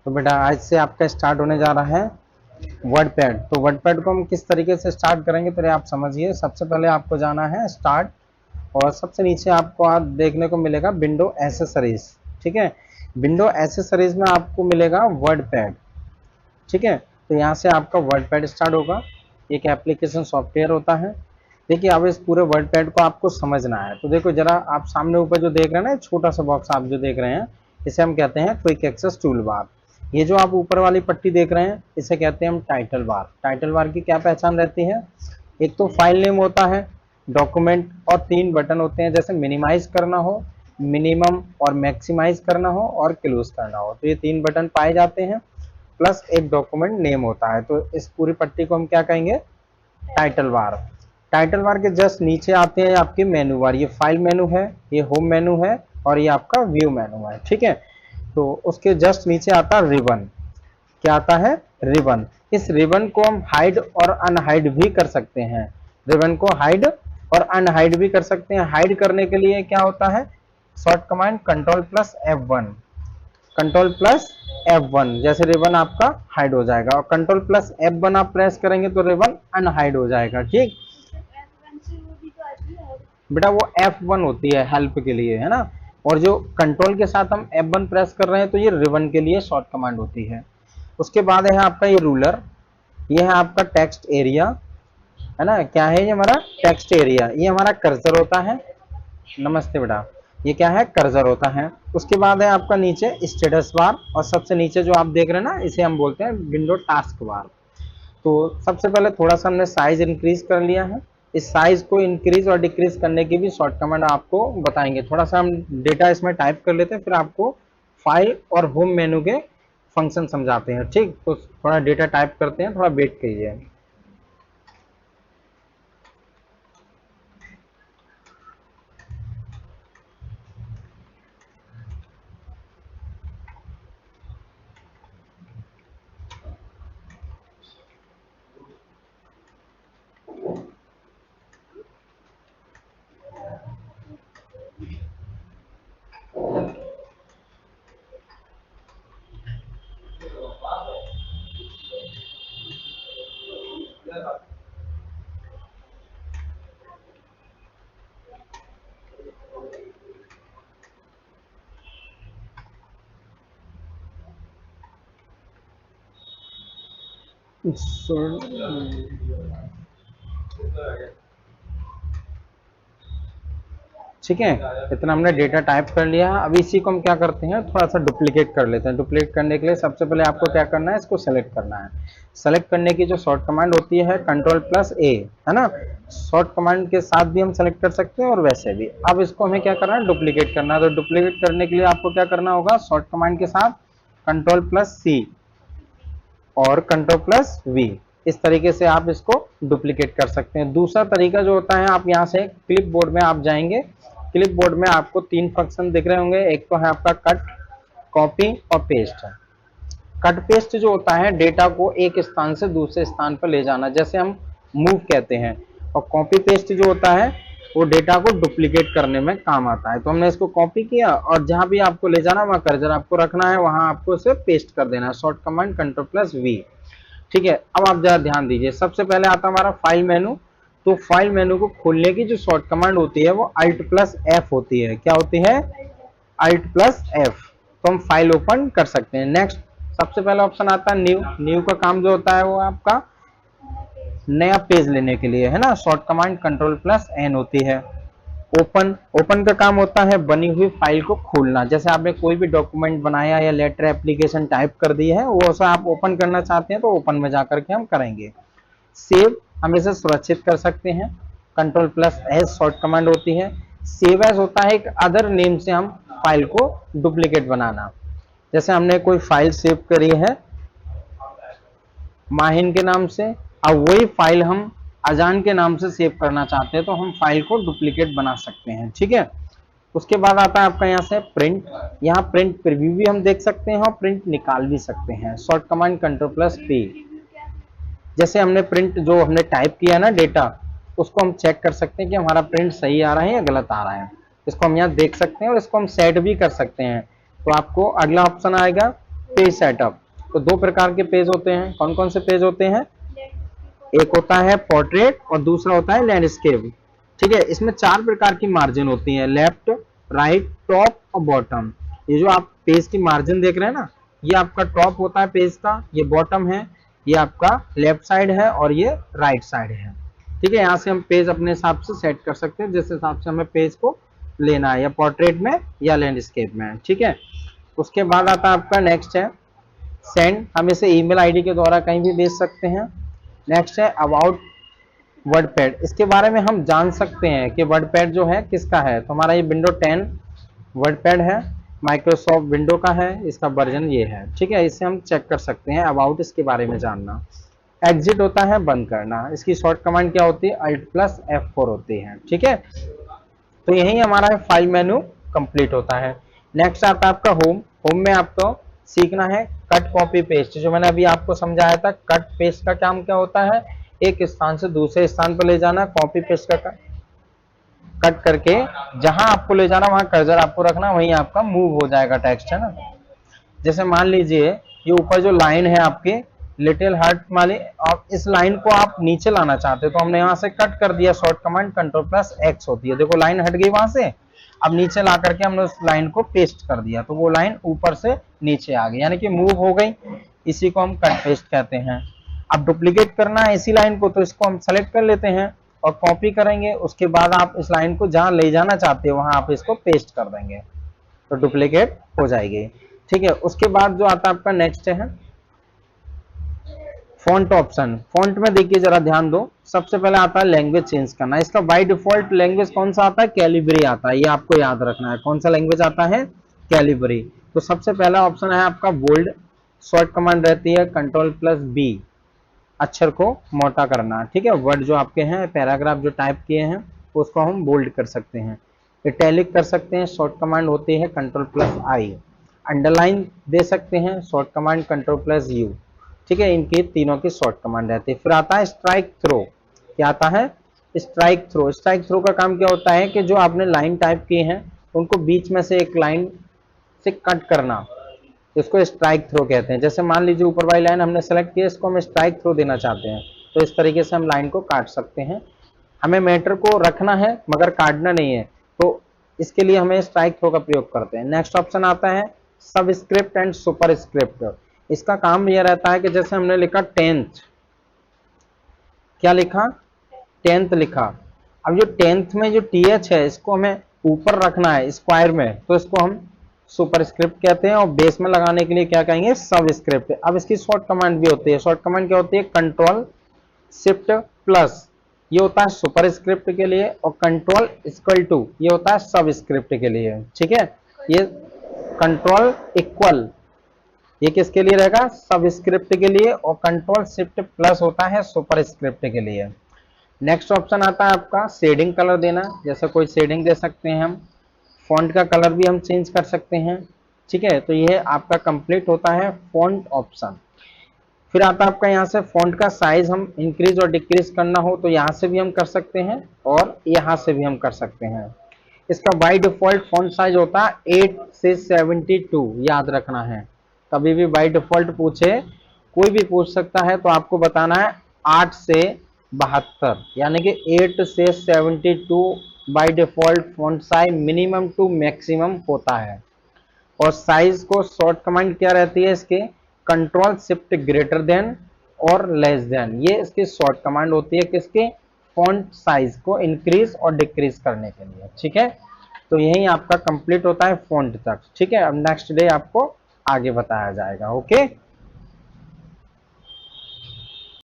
तो बेटा आज से आपका स्टार्ट होने जा रहा है वर्डपैड। तो वर्डपैड को हम किस तरीके से स्टार्ट करेंगे तो आप समझिए। सबसे पहले आपको जाना है स्टार्ट, और सबसे नीचे आपको आप देखने को मिलेगा विंडो एसेसरीज। ठीक है, विंडो एसेसरीज में आपको मिलेगा वर्डपैड। ठीक है, तो यहाँ से आपका वर्डपैड स्टार्ट होगा। एक एप्लीकेशन सॉफ्टवेयर होता है। देखिए अब इस पूरे वर्डपैड को आपको समझना है। तो देखो जरा आप सामने ऊपर जो देख रहे हैं ना, छोटा सा बॉक्स आप जो देख रहे हैं, इसे हम कहते हैं क्विक एक्सेस टूल बार। ये जो आप ऊपर वाली पट्टी देख रहे हैं, इसे कहते हैं हम टाइटल बार। टाइटल बार की क्या पहचान रहती है? एक तो फाइल नेम होता है, डॉक्यूमेंट, और 3 बटन होते हैं, जैसे मिनिमाइज करना हो, मिनिमम और मैक्सिमाइज करना हो, और क्लोज करना हो। तो ये 3 बटन पाए जाते हैं, प्लस एक डॉक्यूमेंट नेम होता है। तो इस पूरी पट्टी को हम क्या कहेंगे? Title bar. टाइटल बार के जस्ट नीचे आते हैं आपके मेनू बार। ये फाइल मेनू है, ये होम मेनू है, और ये आपका व्यू मेनू है। ठीक है, तो उसके जस्ट नीचे आता है रिबन। क्या आता है? रिबन। इस रिबन को हम हाइड और अनहाइड भी कर सकते हैं। रिबन को हाइड और अनहाइड भी कर सकते हैं। हाइड करने के लिए क्या होता है? Short command control plus F1। Control plus F1, जैसे रिबन आपका हाइड हो जाएगा, और कंट्रोल प्लस F1 आप प्रेस करेंगे तो रिबन अनहाइड हो जाएगा। ठीक बेटा, वो F1 होती है हेल्प के लिए, है ना। और जो कंट्रोल के साथ हम F1 प्रेस कर रहे हैं तो ये रिबन के लिए शॉर्ट कमांड होती है। उसके बाद है आपका ये रूलर। ये है आपका टेक्स्ट एरिया, है ना। क्या है ये? हमारा टेक्स्ट एरिया। ये हमारा कर्सर होता है। नमस्ते बेटा, ये क्या है? कर्सर होता है। उसके बाद है आपका नीचे स्टेटस बार, और सबसे नीचे जो आप देख रहे हैं ना, इसे हम बोलते हैं विंडो टास्क बार। तो सबसे पहले थोड़ा सा हमने साइज इंक्रीज कर लिया है। इस साइज को इंक्रीज और डिक्रीज करने की भी शॉर्ट कमांड आपको बताएंगे। थोड़ा सा हम डेटा इसमें टाइप कर लेते हैं, फिर आपको फाइल और होम मेनू के फंक्शन समझाते हैं। ठीक, तो थोड़ा डेटा टाइप करते हैं, थोड़ा वेट कीजिए। ठीक है, इतना हमने डेटा टाइप कर लिया। अब इसी को हम क्या करते हैं, थोड़ा सा डुप्लीकेट कर लेते हैं। डुप्लीकेट करने के लिए सबसे पहले आपको क्या करना है? इसको सेलेक्ट करना है। सेलेक्ट करने की जो शॉर्ट कमांड होती है कंट्रोल प्लस A, है ना। शॉर्ट कमांड के साथ भी हम सेलेक्ट कर सकते हैं और वैसे भी। अब इसको हमें क्या करना है? डुप्लीकेट करना है। तो डुप्लीकेट करने के लिए आपको क्या करना होगा? शॉर्ट कमांड के साथ कंट्रोल प्लस C और कंट्रोल प्लस V। इस तरीके से आप इसको डुप्लीकेट कर सकते हैं। दूसरा तरीका जो होता है, आप यहाँ से क्लिप बोर्ड में आप जाएंगे। क्लिप बोर्ड में आपको 3 फंक्शन दिख रहे होंगे। एक तो है आपका कट, कॉपी और पेस्ट। कट पेस्ट जो होता है, डेटा को एक स्थान से दूसरे स्थान पर ले जाना, जैसे हम मूव कहते हैं। और कॉपी पेस्ट जो होता है, वो डेटा को डुप्लीकेट करने में काम आता है। तो हमने इसको कॉपी किया, और जहां भी आपको ले जाना, वहां कर्सर आपको रखना है, वहां आपको इसे पेस्ट कर देना है। Short command control plus V। ठीक है, अब आप जरा ध्यान दीजिए। सबसे पहले आता है हमारा फाइल मेनू। तो फाइल मेनू को खोलने की जो शॉर्ट कमांड होती है, वो Alt प्लस F होती है। क्या होती है? Alt plus F। तो हम फाइल ओपन कर सकते हैं। नेक्स्ट सबसे पहला ऑप्शन आता है न्यू। न्यू का काम जो होता है, वो आपका नया पेज लेने के लिए, है ना। Short command control plus N होती है। ओपन, ओपन का काम होता है बनी हुई फाइल को खोलना। जैसे आपने कोई भी डॉक्यूमेंट बनाया या लेटर एप्लीकेशन टाइप कर दी है, वो ऐसा आप ओपन करना चाहते हैं तो ओपन में जाकर के हम करेंगे। सेव, हम इसे सुरक्षित कर सकते हैं। Control plus S short command होती है। सेव एज होता है एक अदर नेम से हम फाइल को डुप्लीकेट बनाना। जैसे हमने कोई फाइल सेव करी है माहिन के नाम से, अब वही फाइल हम अजान के नाम से सेव करना चाहते हैं, तो हम फाइल को डुप्लीकेट बना सकते हैं। ठीक है, उसके बाद आता है आपका यहाँ से प्रिंट। यहाँ प्रिंट प्रीव्यू भी हम देख सकते हैं और प्रिंट निकाल भी सकते हैं। Short command control plus P। जैसे हमने प्रिंट जो हमने टाइप किया ना डेटा, उसको हम चेक कर सकते हैं कि हमारा प्रिंट सही आ रहा है या गलत आ रहा है। इसको हम यहाँ देख सकते हैं, और इसको हम सेट भी कर सकते हैं। तो आपको अगला ऑप्शन आएगा पेज सेटअप। तो दो प्रकार के पेज होते हैं, कौन कौन से पेज होते हैं? एक होता है पोर्ट्रेट और दूसरा होता है लैंडस्केप। ठीक है, इसमें चार प्रकार की मार्जिन होती है, लेफ्ट, राइट, टॉप और बॉटम। ये जो आप पेज की मार्जिन देख रहे हैं ना, ये आपका टॉप होता है पेज का, ये बॉटम है, ये आपका लेफ्ट साइड है और ये राइट साइड है। ठीक है, यहाँ से हम पेज अपने हिसाब से सेट कर सकते हैं जिस हिसाब से हमें पेज को लेना है, या पोर्ट्रेट में या लैंडस्केप में। ठीक है, उसके बाद आता है आपका नेक्स्ट है सेंड, हम इसे ईमेल आईडी के द्वारा कहीं भी भेज सकते हैं। नेक्स्ट है अबाउट वर्डपैड, इसके बारे में हम जान सकते हैं कि वर्डपैड जो है किसका है। तो हमारा ये विंडो 10 वर्डपैड है, माइक्रोसॉफ्ट विंडो का है, इसका वर्जन ये है। ठीक है, इससे हम चेक कर सकते हैं अबाउट इसके बारे में जानना। एग्जिट होता है बंद करना, इसकी शॉर्ट कमांड क्या होती है? Alt+F4 होती है। ठीक है, तो यही हमारा फाइल मेन्यू कंप्लीट होता है। नेक्स्ट आता है आपका होम। होम में आपको सीखना है कट कॉपी पेस्ट, जो मैंने अभी आपको समझाया था। कट पेस्ट का काम क्या होता है? एक स्थान से दूसरे स्थान पर ले जाना। कॉपी पेस्ट का कट करके जहां आपको ले जाना वहां कर्सर आपको रखना, वहीं आपका मूव हो जाएगा टेक्स्ट, है ना। जैसे मान लीजिए ये ऊपर जो लाइन है आपके लिटिल हार्ट वाली, आप इस लाइन को आप नीचे लाना चाहते हो तो हमने यहाँ से कट कर दिया, शॉर्ट कमांड Ctrl+X होती है। देखो लाइन हट गई वहां से, अब नीचे ला करके हमने उस लाइन को पेस्ट कर दिया तो वो लाइन ऊपर से नीचे आ गई, यानी कि मूव हो गई। इसी को हम कट पेस्ट कहते हैं। अब डुप्लीकेट करना है इसी लाइन को, तो इसको हम सेलेक्ट कर लेते हैं और कॉपी करेंगे। उसके बाद आप इस लाइन को जहां ले जाना चाहते हो वहां आप इसको पेस्ट कर देंगे तो डुप्लीकेट हो जाएगी। ठीक है, उसके बाद जो आता है आपका नेक्स्ट है फॉन्ट ऑप्शन। फॉन्ट में देखिए जरा ध्यान दो, सबसे पहले आता है लैंग्वेज चेंज करना। इसका बाय डिफॉल्ट लैंग्वेज कौन सा आता है? कैलिब्री आता है, ये आपको याद रखना है। कौन सा लैंग्वेज आता है? कैलिब्री। तो सबसे पहला ऑप्शन है आपका बोल्ड, शॉर्ट कमांड रहती है Ctrl+B, अक्षर को मोटा करना। ठीक है, वर्ड जो आपके हैं, पैराग्राफ जो टाइप किए हैं उसको हम बोल्ड कर सकते हैं। इटैलिक कर सकते हैं, शॉर्ट कमांड होती है Ctrl+I। अंडरलाइन दे सकते हैं, शॉर्ट कमांड Ctrl+U। ठीक है, इनकी तीनों की शॉर्ट कमांड रहती है। फिर आता है स्ट्राइक थ्रो। क्या आता है? Strike throw. स्ट्राइक थ्रो का काम क्या होता है कि जो आपने लाइन टाइप किए हैं उनको बीच में से एक लाइन से कट करना, इसको स्ट्राइक थ्रो कहते हैं। जैसे मान लीजिए ऊपर वाली लाइन हमने सेलेक्ट की, इसको हम स्ट्राइक थ्रो देना चाहते हैं तो इस तरीके से हम लाइन को काट सकते हैं। हमें मैटर को रखना है मगर काटना नहीं है, तो इसके लिए हमें स्ट्राइक थ्रो का प्रयोग करते हैं। नेक्स्ट ऑप्शन आता है सबस्क्रिप्ट एंड सुपरस्क्रिप्ट। इसका काम यह रहता है कि जैसे हमने लिखा 10th, क्या लिखा? 10th लिखा। अब जो 10th में जो TH है इसको हमें ऊपर रखना है स्क्वायर में, तो इसको हम सुपरस्क्रिप्ट कहते हैं। और बेस में लगाने के लिए क्या कहेंगे? सबस्क्रिप्ट। अब इसकी शॉर्ट कमांड भी होती है। शॉर्ट कमांड क्या होती है? Ctrl+, ये होता है सुपरस्क्रिप्ट के लिए, और Ctrl=, ये होता है सबस्क्रिप्ट के लिए। ठीक है, ये Ctrl=, ये किसके लिए रहेगा? सबस्क्रिप्ट के लिए, और Ctrl+Shift+ होता है सुपरस्क्रिप्ट के लिए। नेक्स्ट ऑप्शन आता है आपका शेडिंग कलर देना। जैसे कोई शेडिंग दे सकते हैं हम, फॉन्ट का कलर भी हम चेंज कर सकते हैं। ठीक है, तो ये आपका कंप्लीट होता है फॉन्ट ऑप्शन। फिर आता है आपका यहाँ से फॉन्ट का साइज, हम इंक्रीज और डिक्रीज करना हो तो यहाँ से भी हम कर सकते हैं और यहाँ से भी हम कर सकते हैं। इसका बाय डिफॉल्ट फॉन्ट साइज होता है 8 से 72, याद रखना है। कभी भी बाय डिफॉल्ट पूछे, कोई भी पूछ सकता है, तो आपको बताना है 8 से 72, यानी कि 8 से 72 by default font size minimum to maximum होता है। और साइज को शॉर्ट कमांड क्या रहती है इसके? Ctrl+Shift+ और लेस देन, ये इसकी शॉर्ट कमांड होती है किसके? फॉन्ट साइज को इंक्रीज और डिक्रीज करने के लिए। ठीक है, तो यही आपका कंप्लीट होता है फॉन्ट तक। ठीक है, अब नेक्स्ट डे आपको आगे बताया जाएगा। ओके।